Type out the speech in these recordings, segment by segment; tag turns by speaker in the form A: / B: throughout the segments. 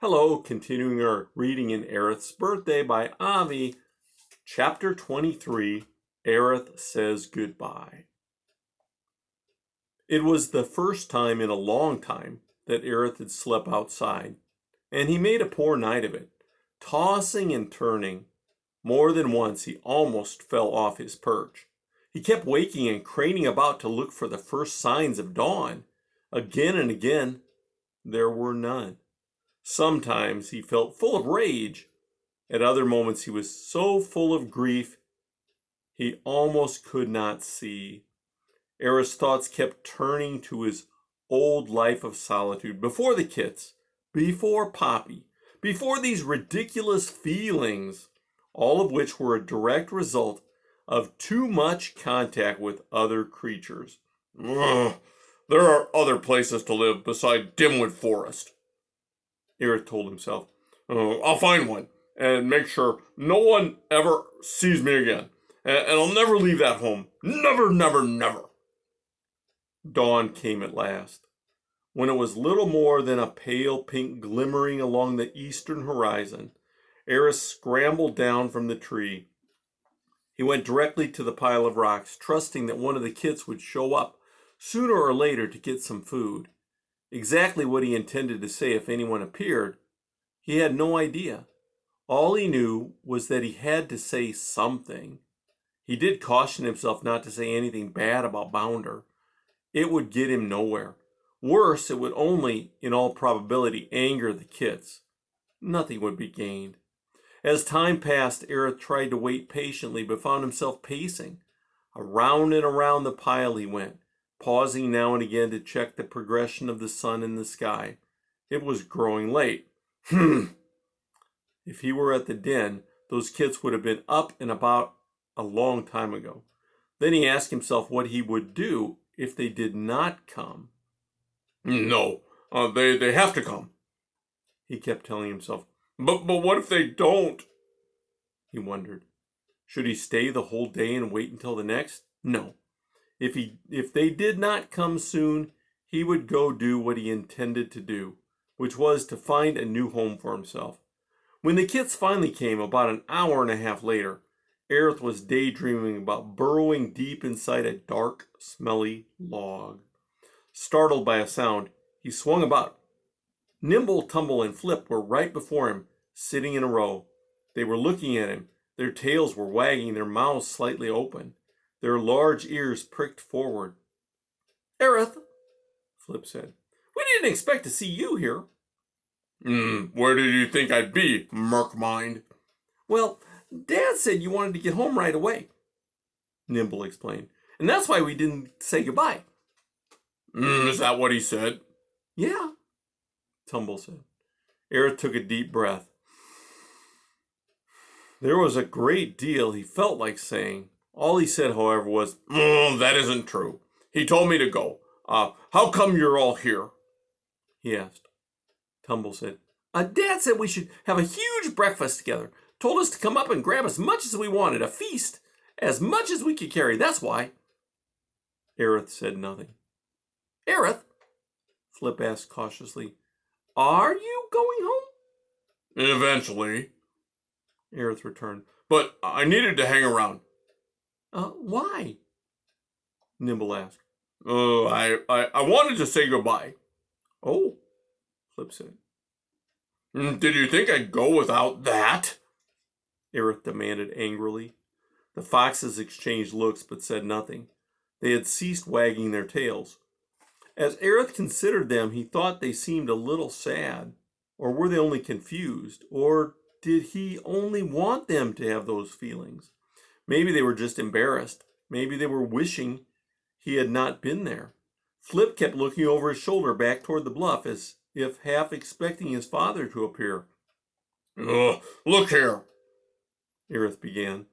A: Hello, continuing our reading in Ereth's Birthday by Avi, Chapter 23, Ereth Says Goodbye. It was the first time in a long time that Ereth had slept outside, and he made a poor night of it, tossing and turning. More than once he almost fell off his perch. He kept waking and craning about to look for the first signs of dawn. Again and again, there were none. Sometimes he felt full of rage. At other moments he was so full of grief he almost could not see. Ereth's thoughts kept turning to his old life of solitude, before the kits, before Poppy, before these ridiculous feelings, all of which were a direct result of too much contact with other creatures. Ugh, there are other places to live beside Dimwood Forest, Ereth told himself. I'll find one and make sure no one ever sees me again. And I'll never leave that home. Never, never, never. Dawn came at last. When it was little more than a pale pink glimmering along the eastern horizon, Ereth scrambled down from the tree. He went directly to the pile of rocks, trusting that one of the kits would show up sooner or later to get some food. Exactly what he intended to say if anyone appeared, he had no idea. All he knew was that he had to say something. He did caution himself not to say anything bad about Bounder. It would get him nowhere. Worse, it would only, in all probability, anger the kits. Nothing would be gained. As time passed, Ereth tried to wait patiently, but found himself pacing. Around and around the pile he went, pausing now and again to check the progression of the sun in the sky. It was growing late. If he were at the den, those kits would have been up and about a long time ago. Then he asked himself what he would do if they did not come. No, they have to come, he kept telling himself. But what if they don't? He wondered. Should he stay the whole day and wait until the next? No. If they did not come soon, he would go do what he intended to do, which was to find a new home for himself. When the kits finally came, about an hour and a half later, Ereth was daydreaming about burrowing deep inside a dark, smelly log. Startled by a sound, he swung about. Nimble, Tumble, and Flip were right before him, sitting in a row. They were looking at him. Their tails were wagging, their mouths slightly open, their large ears pricked forward. Ereth, Flip said, we didn't expect to see you here. Where did you think I'd be, Merkmind? Well, Dad said you wanted to get home right away, Nimble explained, and that's why we didn't say goodbye. Is that what he said? Yeah, Tumble said. Ereth took a deep breath. There was a great deal he felt like saying. All he said, however, was, that isn't true. He told me to go. How come you're all here? He asked. Tumble said, Dad said we should have a huge breakfast together. Told us to come up and grab as much as we wanted. A feast. As much as we could carry. That's why. Ereth said nothing. Ereth, Flip asked cautiously, are you going home? Eventually, Ereth returned. But I needed to hang around. Why? Nimble asked. I wanted to say goodbye. Oh, Flip said. Did you think I'd go without that? Ereth demanded angrily. The foxes exchanged looks but said nothing. They had ceased wagging their tails. As Ereth considered them, he thought they seemed a little sad. Or were they only confused? Or did he only want them to have those feelings? Maybe they were just embarrassed. Maybe they were wishing he had not been there. Flip kept looking over his shoulder back toward the bluff as if half expecting his father to appear. Look here, Ereth began,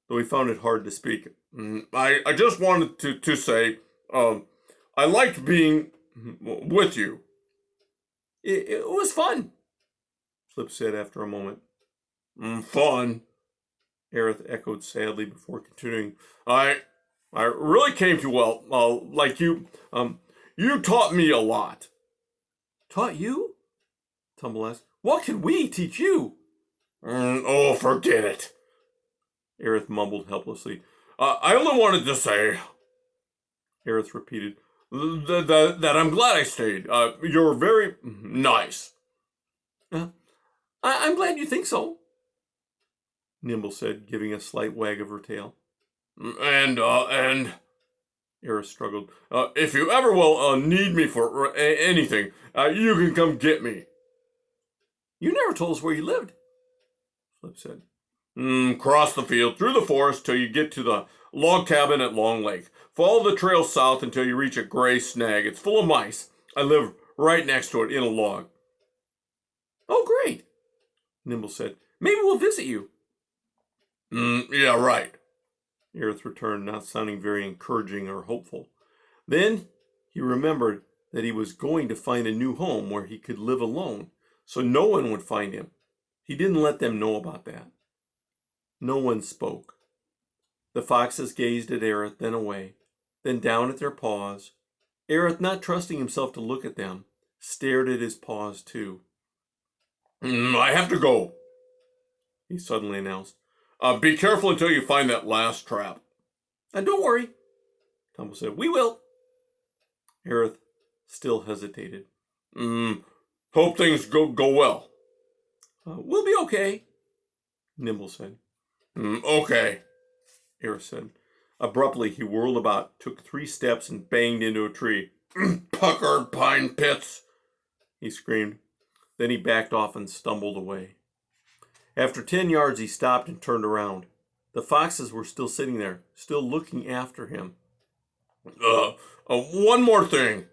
A: though he found it hard to speak. I just wanted to say, I liked being with you. It was fun, Flip said after a moment. Fun, Ereth echoed sadly before continuing. I really came to well, like you. You taught me a lot. Taught you? Tumble asked. What can we teach you?
B: Oh, forget it,
A: Ereth mumbled helplessly.
B: I only wanted to say,
A: Ereth repeated,
B: that I'm glad I stayed. You're very nice.
A: I'm glad you think so, Nimble said, giving a slight wag of her tail.
B: And
A: Ereth struggled.
B: If you ever will need me for anything, you can come get me.
A: You never told us where you lived, Flip said.
B: Cross the field, through the forest, till you get to the log cabin at Long Lake. Follow the trail south until you reach a gray snag. It's full of mice. I live right next to it in a log.
A: Oh, great, Nimble said. Maybe we'll visit you.
B: Yeah, right,
A: Ereth returned, not sounding very encouraging or hopeful. Then he remembered that he was going to find a new home where he could live alone, so no one would find him. He didn't let them know about that. No one spoke. The foxes gazed at Ereth, then away, then down at their paws. Ereth, not trusting himself to look at them, stared at his paws too.
B: I have to go,
A: he suddenly announced.
B: Be careful until you find that last trap.
A: And don't worry, Tumble said. We will. Ereth still hesitated.
B: Hope things go well.
A: We'll be okay, Nimble said.
B: Okay,
A: Ereth said. Abruptly, he whirled about, took 3 steps, and banged into a tree.
B: Puckered pine pits,
A: he screamed. Then he backed off and stumbled away. After 10 yards, he stopped and turned around. The foxes were still sitting there, still looking after him.
B: One more thing,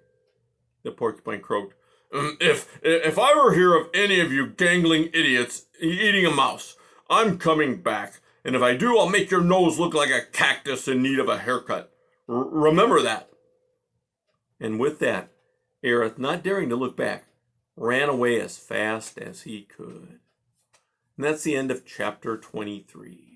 A: the porcupine croaked.
B: If I were here of any of you gangling idiots eating a mouse, I'm coming back. And if I do, I'll make your nose look like a cactus in need of a haircut. Remember that.
A: And with that, Ereth, not daring to look back, ran away as fast as he could. And that's the end of chapter 23.